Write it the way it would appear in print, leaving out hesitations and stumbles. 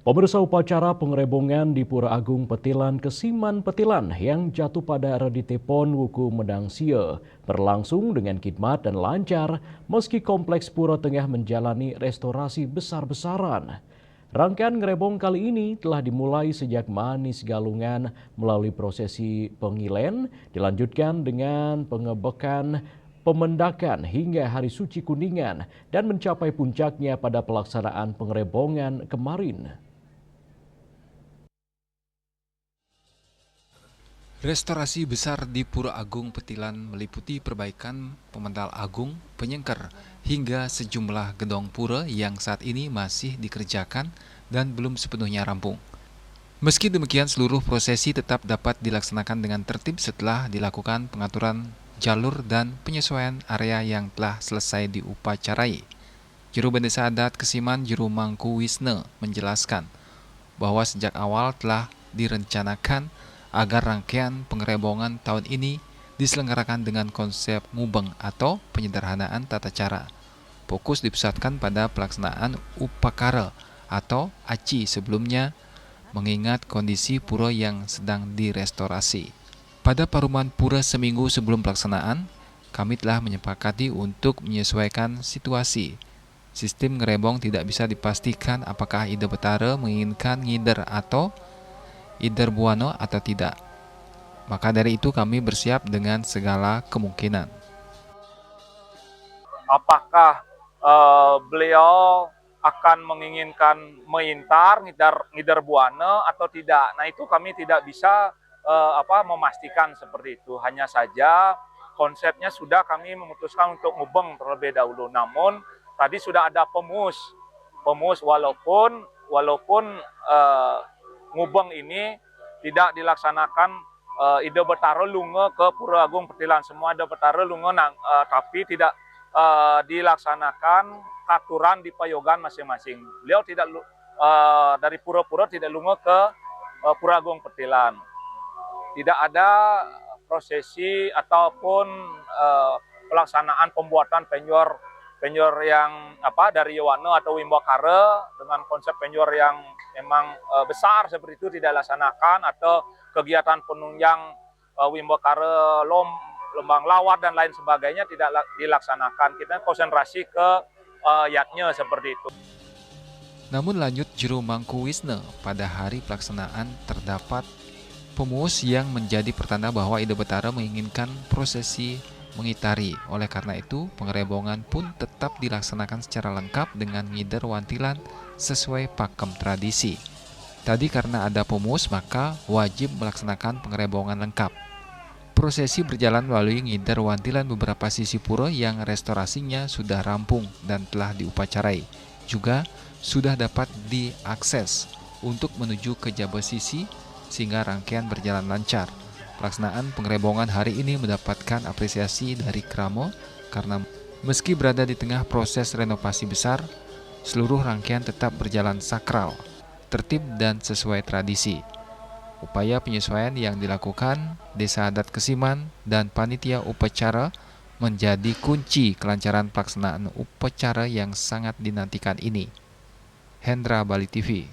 Pemirsa, upacara pengerebongan di Pura Agung Petilan Kesiman Petilan yang jatuh pada Reditepon Wuku Medang Sia berlangsung dengan khidmat dan lancar meski kompleks pura tengah menjalani restorasi besar-besaran. Rangkaian ngerebong kali ini telah dimulai sejak Manis Galungan melalui prosesi pengilen, dilanjutkan dengan pengebekan pemendakan hingga Hari Suci Kuningan dan mencapai puncaknya pada pelaksanaan pengerebongan kemarin. Restorasi besar di Pura Agung Petilan meliputi perbaikan pemendal agung, penyengker, hingga sejumlah gedong pura yang saat ini masih dikerjakan dan belum sepenuhnya rampung. Meski demikian, seluruh prosesi tetap dapat dilaksanakan dengan tertib setelah dilakukan pengaturan jalur dan penyesuaian area yang telah selesai diupacarai. Juru Bendesa Adat Kesiman Juru Mangku Wisne menjelaskan bahwa sejak awal telah direncanakan agar rangkaian pengerebongan tahun ini diselenggarakan dengan konsep ngubeng atau penyederhanaan tata cara. Fokus dipusatkan pada pelaksanaan upakara atau aci sebelumnya mengingat kondisi pura yang sedang direstorasi. Pada paruman pura seminggu sebelum pelaksanaan, kami telah menyepakati untuk menyesuaikan situasi. Sistem ngerebong tidak bisa dipastikan apakah Ida Betara menginginkan ngider atau Ider Buano atau tidak. Maka dari itu kami bersiap dengan segala kemungkinan. Apakah beliau akan menginginkan mengintar ngidar Buana atau tidak? Nah, itu kami tidak bisa memastikan seperti itu. Hanya saja konsepnya sudah kami memutuskan untuk ngubeng terlebih dahulu. Namun tadi sudah ada pemus walaupun ngubeng ini tidak dilaksanakan Ida Betara lunga ke Pura Agung Petilan. Semua Ida Betara lunga tapi tidak dilaksanakan katuran di payogan masing-masing. Beliau tidak dari pura-pura tidak lunga ke Pura Agung Petilan. Tidak ada prosesi ataupun pelaksanaan pembuatan penjor yang dari Yowana atau Wimbakara dengan konsep penjor yang memang besar seperti itu tidak dilaksanakan, atau kegiatan penunjang Wimbakara lembang lawat dan lain sebagainya tidak dilaksanakan. Kita konsentrasi ke yatnya seperti itu. Namun lanjut Juru Mangku Wisne, pada hari pelaksanaan terdapat pemus yang menjadi pertanda bahwa Ida Betara menginginkan prosesi mengitari. Oleh karena itu, pengerebongan pun tetap dilaksanakan secara lengkap dengan ngider wantilan sesuai pakem tradisi. Tadi karena ada pemus, maka wajib melaksanakan pengerebongan lengkap. Prosesi berjalan melalui ngider wantilan beberapa sisi pura yang restorasinya sudah rampung dan telah diupacarai. Juga sudah dapat diakses untuk menuju ke Jabasisi sehingga rangkaian berjalan lancar. Pelaksanaan pengerebongan hari ini mendapatkan apresiasi dari Kramo karena meski berada di tengah proses renovasi besar, seluruh rangkaian tetap berjalan sakral, tertib dan sesuai tradisi. Upaya penyesuaian yang dilakukan Desa Adat Kesiman dan panitia upacara menjadi kunci kelancaran pelaksanaan upacara yang sangat dinantikan ini. Hendra, Bali TV.